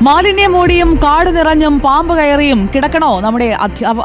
മാലിന്യമൂടിയും കാട് നിറഞ്ഞും പാമ്പ് കയറിയും കിടക്കണോ നമ്മുടെ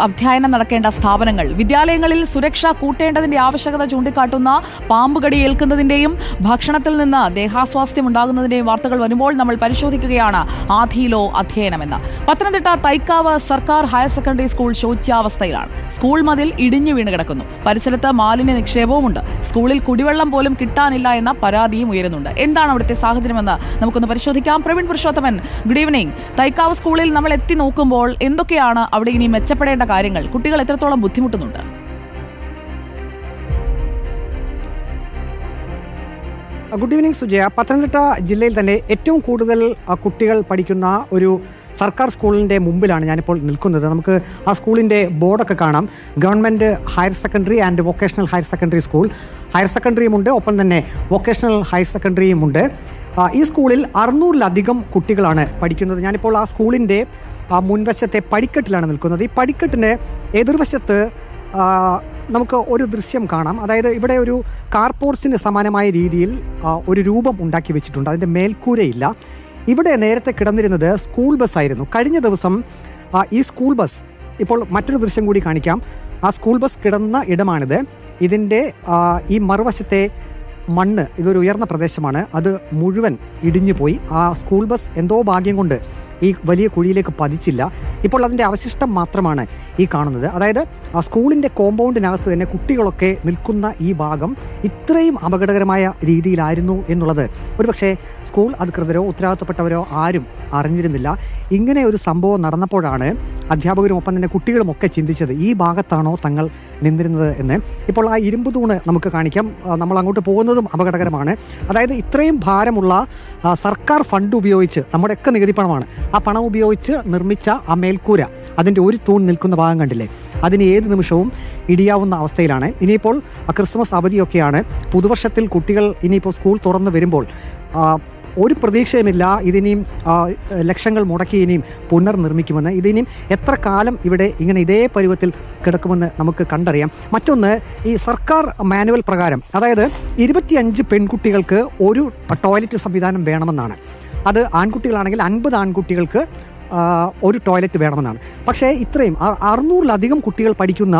അധ്യയനം നടക്കേണ്ട സ്ഥാപനങ്ങൾ? വിദ്യാലയങ്ങളിൽ സുരക്ഷ കൂട്ടേണ്ടതിന്റെ ആവശ്യകത ചൂണ്ടിക്കാട്ടുന്ന പാമ്പ് കടി ഏൽക്കുന്നതിന്റെയും ഭക്ഷണത്തിൽ നിന്ന് ദേഹാസ്വാസ്ഥ്യം ഉണ്ടാകുന്നതിന്റെയും വാർത്തകൾ വരുമ്പോൾ നമ്മൾ പരിശോധിക്കുകയാണ് ആധിയിലോ അധ്യയനമെന്ന്. പത്തനംതിട്ട തൈക്കാവ് സർക്കാർ ഹയർ സെക്കൻഡറി സ്കൂൾ ശോച്യാവസ്ഥയിലാണ്. സ്കൂൾ മതിൽ ഇടിഞ്ഞു വീണ് കിടക്കുന്നു. പരിസരത്ത് മാലിന്യ നിക്ഷേപവുമുണ്ട്. സ്കൂളിൽ കുടിവെള്ളം പോലും കിട്ടാനില്ല എന്ന പരാതിയും ഉയരുന്നുണ്ട്. എന്താണ് അവിടുത്തെ സാഹചര്യമെന്ന് നമുക്കൊന്ന് പരിശോധിക്കാം. Praveen Purushothaman, good evening. തൈക്കാവ് സ്കൂളിൽ നമ്മൾ എത്തി നോക്കുമ്പോൾ എന്തൊക്കെയാണ് അവിടെ ഇനി മെച്ചപ്പെടേണ്ട കാര്യങ്ങൾ? കുട്ടികൾ എത്രത്തോളം ബുദ്ധിമുട്ടുന്നുണ്ട്? Good evening Sujaya. പത്തനംതിട്ട ജില്ലയിൽ തന്നെ ഏറ്റവും കൂടുതൽ കുട്ടികൾ പഠിക്കുന്ന ഒരു സർക്കാർ സ്കൂളിൻ്റെ മുമ്പിലാണ് ഞാനിപ്പോൾ നിൽക്കുന്നത്. നമുക്ക് ആ സ്കൂളിൻ്റെ ബോർഡൊക്കെ കാണാം. Government higher secondary and vocational higher secondary school. Higher സെക്കൻഡറിയുമുണ്ട്, ഒപ്പം തന്നെ വൊക്കേഷണൽ ഹയർ സെക്കൻഡറിയുമുണ്ട്. ഈ സ്കൂളിൽ 600-ലധികം കുട്ടികളാണ് പഠിക്കുന്നത്. ഞാനിപ്പോൾ ആ സ്കൂളിൻ്റെ മുൻവശത്തെ പടിക്കെട്ടിലാണ് നിൽക്കുന്നത്. ഈ പടിക്കെട്ടിന് എതിർവശത്ത് നമുക്ക് ഒരു ദൃശ്യം കാണാം. അതായത് ഇവിടെ ഒരു കാർപോർട്സിന് സമാനമായ രീതിയിൽ ഒരു രൂപം ഉണ്ടാക്കി വെച്ചിട്ടുണ്ട്. അതിൻ്റെ മേൽക്കൂരയില്ല. ഇവിടെ നേരത്തെ കിടന്നിരുന്നത് സ്കൂൾ ബസ് ആയിരുന്നു. കഴിഞ്ഞ ദിവസം ഈ സ്കൂൾ ബസ്, ഇപ്പോൾ മറ്റൊരു ദൃശ്യം കൂടി കാണിക്കാം. ആ സ്കൂൾ ബസ് കിടന്ന ഇടമാണിത്. ഇതിൻ്റെ ഈ മറുവശത്തെ മണ്ണ്, ഇതൊരു ഉയർന്ന പ്രദേശമാണ്, അത് മുഴുവൻ ഇടിഞ്ഞു പോയി. ആ സ്കൂൾ ബസ് എന്തോ ഭാഗ്യം കൊണ്ട് ഈ വലിയ കുഴിയിലേക്ക് പതിച്ചില്ല. ഇപ്പോൾ അതിൻ്റെ അവശിഷ്ടം മാത്രമാണ് ഈ കാണുന്നത്. അതായത് ആ സ്കൂളിൻ്റെ കോമ്പൗണ്ടിനകത്ത് തന്നെ കുട്ടികളൊക്കെ നിൽക്കുന്ന ഈ ഭാഗം ഇത്രയും അപകടകരമായ രീതിയിലായിരുന്നു എന്നുള്ളത് ഒരുപക്ഷെ സ്കൂൾ അധികൃതരോ ഉത്തരവാദിത്തപ്പെട്ടവരോ ആരും അറിഞ്ഞിരുന്നില്ല. ഇങ്ങനെ ഒരു സംഭവം നടന്നപ്പോഴാണ് അധ്യാപകരും ഒപ്പം തന്നെ കുട്ടികളുമൊക്കെ ചിന്തിച്ചത് ഈ ഭാഗത്താണോ തങ്ങൾ നിന്നിരുന്നത് എന്ന്. ഇപ്പോൾ ആ ഇരുമ്പ് തൂണ് നമുക്ക് കാണിക്കാം. നമ്മൾ അങ്ങോട്ട് പോകുന്നതും അപകടകരമാണ്. അതായത് ഇത്രയും ഭാരമുള്ള സർക്കാർ ഫണ്ട് ഉപയോഗിച്ച്, നമ്മുടെയൊക്കെ നികുതി പണമാണ്, ആ പണം ഉപയോഗിച്ച് നിർമ്മിച്ച ആ മേൽക്കൂര, അതിൻ്റെ ഒരു തൂൺ നിൽക്കുന്ന ഭാഗം കണ്ടില്ലേ, അതിന് ഏത് നിമിഷവും ഇടിയാവുന്ന അവസ്ഥയിലാണ്. ഇനിയിപ്പോൾ ക്രിസ്മസ് അവധിയൊക്കെയാണ്. പുതുവർഷത്തിൽ കുട്ടികൾ ഇനിയിപ്പോൾ സ്കൂൾ തുറന്ന് വരുമ്പോൾ ഒരു പ്രതീക്ഷയുമില്ല ഇതിനിയും ലക്ഷങ്ങൾ മുടക്കി ഇനിയും പുനർനിർമ്മിക്കുമെന്ന്. ഇതിനിയും എത്ര കാലം ഇവിടെ ഇങ്ങനെ ഇതേ പരുവത്തിൽ കിടക്കുമെന്ന് നമുക്ക് കണ്ടറിയാം. മറ്റൊന്ന്, ഈ സർക്കാർ മാനുവൽ പ്രകാരം, അതായത് 25 പെൺകുട്ടികൾക്ക് ഒരു ടോയ്ലറ്റ് സംവിധാനം വേണമെന്നാണ്. അത് ആൺകുട്ടികളാണെങ്കിൽ 50 ആൺകുട്ടികൾക്ക് ഒരു ടോയ്ലറ്റ് വേണമെന്നാണ്. പക്ഷേ ഇത്രയും 600-ലധികം കുട്ടികൾ പഠിക്കുന്ന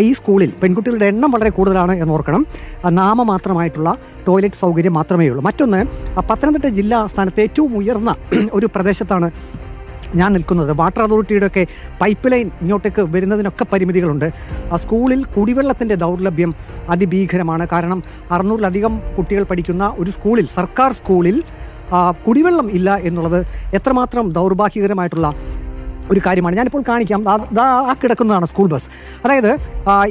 ഈ സ്കൂളിൽ പെൺകുട്ടികളുടെ എണ്ണം വളരെ കൂടുതലാണ് എന്നോർക്കണം. നാമമാത്രമായിട്ടുള്ള ടോയ്ലറ്റ് സൗകര്യം മാത്രമേ ഉള്ളൂ. മറ്റൊന്ന്, പത്തനംതിട്ട ജില്ലാ ആസ്ഥാനത്തെ ഏറ്റവും ഉയർന്ന ഒരു പ്രദേശത്താണ് ഞാൻ നിൽക്കുന്നത്. വാട്ടർ അതോറിറ്റിയുടെയൊക്കെ പൈപ്പ് ലൈൻ ഇങ്ങോട്ടേക്ക് വരുന്നതിനൊക്കെ പരിമിതികളുണ്ട്. സ്കൂളിൽ കുടിവെള്ളത്തിൻ്റെ ദൗർലഭ്യം അതിഭീകരമാണ്. കാരണം 600-ലധികം കുട്ടികൾ പഠിക്കുന്ന ഒരു സ്കൂളിൽ, സർക്കാർ സ്കൂളിൽ കുടിവെള്ളം ഇല്ല എന്നുള്ളത് എത്രമാത്രം ദൗർഭാഗ്യകരമായിട്ടുള്ള ഒരു കാര്യമാണ്. ഞാനിപ്പോൾ കാണിക്കാം. ആ കിടക്കുന്നതാണ് സ്കൂൾ ബസ്. അതായത്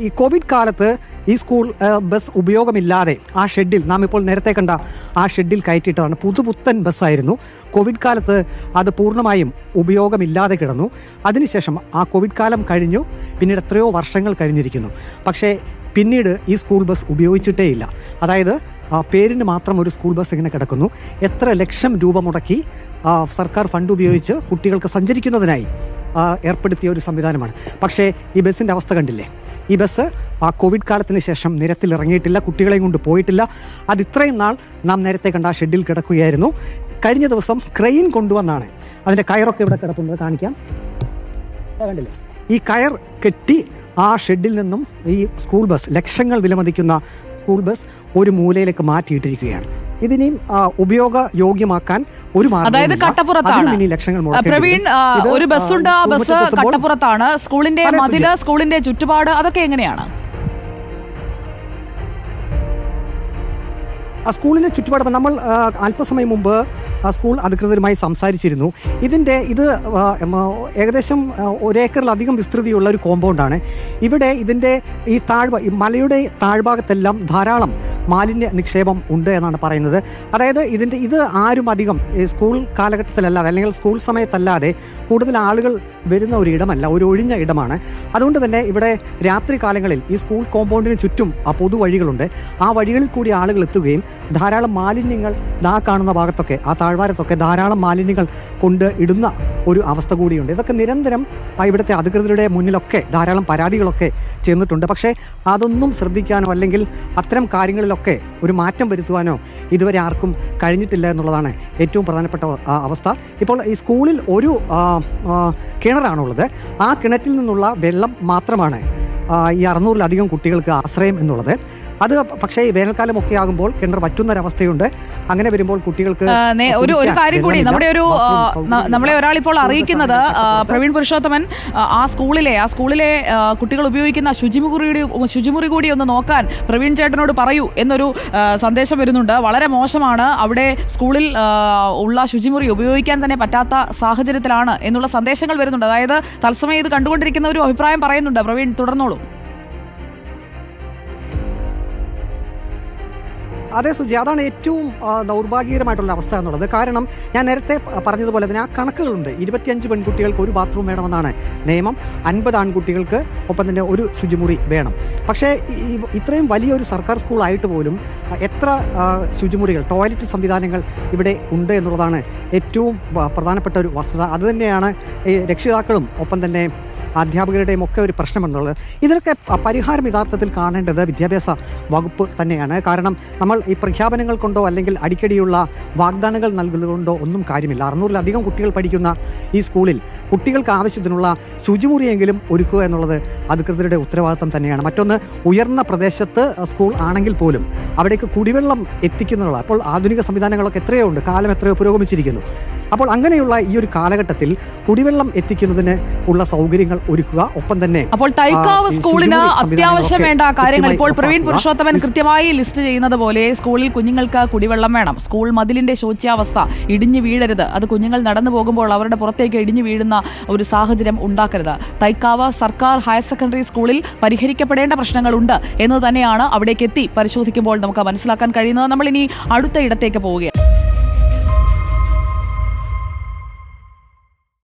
ഈ കോവിഡ് കാലത്ത് ഈ സ്കൂൾ ബസ് ഉപയോഗമില്ലാതെ ആ ഷെഡിൽ, നാം ഇപ്പോൾ നേരത്തെ കണ്ട ആ ഷെഡിൽ കയറ്റിയിട്ടതാണ്. പുതുപുത്തൻ ബസ്സായിരുന്നു. കോവിഡ് കാലത്ത് അത് പൂർണ്ണമായും ഉപയോഗമില്ലാതെ കിടന്നു. അതിനുശേഷം ആ കോവിഡ് കാലം കഴിഞ്ഞു, പിന്നീട് എത്രയോ വർഷങ്ങൾ കഴിഞ്ഞിരിക്കുന്നു. പക്ഷേ പിന്നീട് ഈ സ്കൂൾ ബസ് ഉപയോഗിച്ചിട്ടേ ഇല്ല. അതായത് പേരിന് മാത്രം ഒരു സ്കൂൾ ബസ് ഇങ്ങനെ കിടക്കുന്നു. എത്ര ലക്ഷം രൂപ മുടക്കി സർക്കാർ ഫണ്ട് ഉപയോഗിച്ച് കുട്ടികൾക്ക് സഞ്ചരിക്കുന്നതിനായി ഏർപ്പെടുത്തിയ ഒരു സംവിധാനമാണ്. പക്ഷേ ഈ ബസ്സിൻ്റെ അവസ്ഥ കണ്ടില്ലേ? ഈ ബസ് ആ കോവിഡ് കാലത്തിന് ശേഷം നിരത്തിൽ ഇറങ്ങിയിട്ടില്ല, കുട്ടികളെയും കൊണ്ട് പോയിട്ടില്ല. അത് ഇത്രയും നാൾ നാം നേരത്തെ കണ്ട ആ ഷെഡിൽ കിടക്കുകയായിരുന്നു. കഴിഞ്ഞ ദിവസം ക്രെയിൻ കൊണ്ടുവന്നാണ് അതിൻ്റെ കയറൊക്കെ ഇവിടെ കിടക്കുന്നത്, കാണിക്കാം. കണ്ടില്ലേ? ഈ കയർ കെട്ടി ആ ഷെഡിൽ നിന്നും ഈ സ്കൂൾ ബസ്, ലക്ഷങ്ങൾ വിലമതിക്കുന്ന സ്കൂൾ ബസ് ഒരു മൂലയിലേക്ക് മാറ്റിയിട്ടിരിക്കുകയാണ്. ഇതിനെയും ഉപയോഗയോഗ്യമാക്കാൻ ഒരു ലക്ഷങ്ങൾ. പ്രവീൺ, ഒരു ബസ്സുണ്ട്, ആ ബസ് കട്ടപ്പുറത്താണ്. സ്കൂളിന്റെ മതില്, സ്കൂളിന്റെ ചുറ്റുപാട്, അതൊക്കെ എങ്ങനെയാണ്? ആ സ്കൂളിൻ്റെ ചുറ്റുപാട് നമ്മൾ അല്പസമയം മുമ്പ് സ്കൂൾ അധികൃതരുമായി സംസാരിച്ചിരുന്നു. ഇത് ഏകദേശം 1 ഏക്കറിലധികം വിസ്തൃതിയുള്ള ഒരു കോമ്പൗണ്ടാണ്. ഇവിടെ ഇതിൻ്റെ ഈ മലയുടെ താഴ്ഭാഗത്തെല്ലാം ധാരാളം മാലിന്യ നിക്ഷേപം ഉണ്ട് എന്നാണ് പറയുന്നത്. അതായത് ഇത് ആരും അധികം സ്കൂൾ കാലഘട്ടത്തിലല്ലാതെ, അല്ലെങ്കിൽ സ്കൂൾ സമയത്തല്ലാതെ കൂടുതൽ ആളുകൾ വരുന്ന ഒരു ഇടമല്ല, ഒരു ഒഴിഞ്ഞ ഇടമാണ്. അതുകൊണ്ട് തന്നെ ഇവിടെ രാത്രി കാലങ്ങളിൽ ഈ സ്കൂൾ കോമ്പൗണ്ടിന് ചുറ്റും പൊതുവഴികളുണ്ട്. ആ വഴികളിൽ കൂടി ആളുകൾ എത്തുകയും ധാരാളം മാലിന്യങ്ങൾ കാണുന്ന ഭാഗത്തൊക്കെ, ആ താഴ്വാരത്തൊക്കെ ധാരാളം മാലിന്യങ്ങൾ കൊണ്ട് ഇടുന്ന ഒരു അവസ്ഥ കൂടിയുണ്ട്. ഇതൊക്കെ നിരന്തരം ഇവിടുത്തെ അധികൃതരുടെ മുന്നിലൊക്കെ ധാരാളം പരാതികളൊക്കെ ചെന്നിട്ടുണ്ട്. പക്ഷേ അതൊന്നും ശ്രദ്ധിക്കാനോ അല്ലെങ്കിൽ അത്തരം കാര്യങ്ങളിലൊക്കെ ഒരു മാറ്റം വരുത്തുവാനോ ഇതുവരെ ആർക്കും കഴിഞ്ഞിട്ടില്ല എന്നുള്ളതാണ് ഏറ്റവും പ്രധാനപ്പെട്ട അവസ്ഥ. ഇപ്പോൾ ഈ സ്കൂളിൽ ഒരു കിണറാണുള്ളത്. ആ കിണറ്റിൽ നിന്നുള്ള വെള്ളം മാത്രമാണ് ഈ 600-ലധികം കുട്ടികൾക്ക് ആശ്രയം എന്നുള്ളത്. അത് പക്ഷേ ഈ വേനൽക്കാലമൊക്കെ ആകുമ്പോൾ കിണർ വറ്റുന്നൊരവസ്ഥയുണ്ട്. അങ്ങനെ വരുമ്പോൾ കുട്ടികൾക്ക് ഒരു കാര്യം കൂടി നമ്മളെ ഒരാൾ ഇപ്പോൾ അറിയിക്കുന്നത് പ്രവീൺ പുരുഷോത്തമൻ ആ സ്കൂളിലെ കുട്ടികൾ ഉപയോഗിക്കുന്ന ശുചിമുറി കൂടി ഒന്ന് നോക്കാൻ പ്രവീൺ ചേട്ടനോട് പറയൂ എന്നൊരു സന്ദേശം വരുന്നുണ്ട്. വളരെ മോശമാണ്, അവിടെ സ്കൂളിൽ ഉള്ള ശുചിമുറി ഉപയോഗിക്കാൻ തന്നെ പറ്റാത്ത സാഹചര്യത്തിലാണ് എന്നുള്ള സന്ദേശങ്ങൾ വരുന്നുണ്ട്. അതായത് തത്സമയം ഇത് കണ്ടുകൊണ്ടിരിക്കുന്ന ഒരു അഭിപ്രായം പറയുന്നുണ്ട്. പ്രവീൺ തുടർന്നോളൂ. അതെ സുജി, അതാണ് ഏറ്റവും ദൗർഭാഗ്യകരമായിട്ടുള്ള അവസ്ഥ എന്നുള്ളത്. കാരണം ഞാൻ നേരത്തെ പറഞ്ഞതുപോലെ തന്നെ ആ കണക്കുകളുണ്ട്. 25 പെൺകുട്ടികൾക്ക് ഒരു ബാത്റൂം വേണമെന്നാണ് നിയമം. 50 ആൺകുട്ടികൾക്ക് ഒപ്പം തന്നെ ഒരു ശുചിമുറി വേണം. പക്ഷേ ഇത്രയും വലിയൊരു സർക്കാർ സ്കൂളായിട്ട് പോലും എത്ര ശുചിമുറികൾ, ടോയ്ലറ്റ് സംവിധാനങ്ങൾ ഇവിടെ ഉണ്ട് എന്നുള്ളതാണ് ഏറ്റവും പ്രധാനപ്പെട്ട ഒരു വസ്തുത. അതുതന്നെയാണ് ഈ രക്ഷിതാക്കളും ഒപ്പം തന്നെ അധ്യാപകരുടെയും ഒക്കെ ഒരു പ്രശ്നമെന്നുള്ളത്. ഇതിനൊക്കെ പരിഹാരം യഥാർത്ഥത്തിൽ കാണേണ്ടത് വിദ്യാഭ്യാസ വകുപ്പ് തന്നെയാണ്. കാരണം നമ്മൾ ഈ പ്രഖ്യാപനങ്ങൾ കൊണ്ടോ അല്ലെങ്കിൽ അടിക്കടിയുള്ള വാഗ്ദാനങ്ങൾ നൽകുന്നതുകൊണ്ടോ ഒന്നും കാര്യമില്ല. 600-ലധികം കുട്ടികൾ പഠിക്കുന്ന ഈ സ്കൂളിൽ കുട്ടികൾക്ക് ആവശ്യത്തിനുള്ള ശുചിമുറിയെങ്കിലും ഒരുക്കുക എന്നുള്ളത് അധികൃതരുടെ ഉത്തരവാദിത്തം തന്നെയാണ്. മറ്റൊന്ന്, ഉയർന്ന പ്രദേശത്ത് സ്കൂൾ ആണെങ്കിൽ പോലും അവിടേക്ക് കുടിവെള്ളം എത്തിക്കുന്നതിനുള്ള അപ്പോൾ ആധുനിക സംവിധാനങ്ങളൊക്കെ എത്രയോ ഉണ്ട്, കാലം എത്രയോ പുരോഗമിച്ചിരിക്കുന്നു. അപ്പോൾ അങ്ങനെയുള്ള ഈ ഒരു കാലഘട്ടത്തിൽ കുടിവെള്ളം എത്തിക്കുന്നതിന് ഉള്ള സൗകര്യങ്ങൾ ഒരുക്കുക. ഒപ്പം തന്നെ അപ്പോൾ തൈക്കാവ് സ്കൂളിന് അത്യാവശ്യം വേണ്ട കാര്യങ്ങൾ ഇപ്പോൾ പ്രവീൺ പുരുഷോത്തമൻ കൃത്യമായി ലിസ്റ്റ് ചെയ്യുന്നത് പോലെ സ്കൂളിൽ കുഞ്ഞുങ്ങൾക്ക് കുടിവെള്ളം വേണം. സ്കൂൾ മതിലിന്റെ ശോച്യാവസ്ഥ, ഇടിഞ്ഞു വീഴരുത്. അത് കുഞ്ഞുങ്ങൾ നടന്നു പോകുമ്പോൾ അവരുടെ പുറത്തേക്ക് ഇടിഞ്ഞു വീഴുന്ന ഒരു സാഹചര്യം ഉണ്ടാക്കരുത്. തൈക്കാവ് സർക്കാർ ഹയർ സെക്കൻഡറി സ്കൂളിൽ പരിഹരിക്കപ്പെടേണ്ട പ്രശ്നങ്ങളുണ്ട് എന്ന് തന്നെയാണ് അവിടേക്ക് എത്തി പരിശോധിക്കുമ്പോൾ നമുക്ക് മനസ്സിലാക്കാൻ കഴിയുന്നത്. നമ്മൾ ഇനി അടുത്ത ഇടത്തേക്ക് പോവുകയാണ്.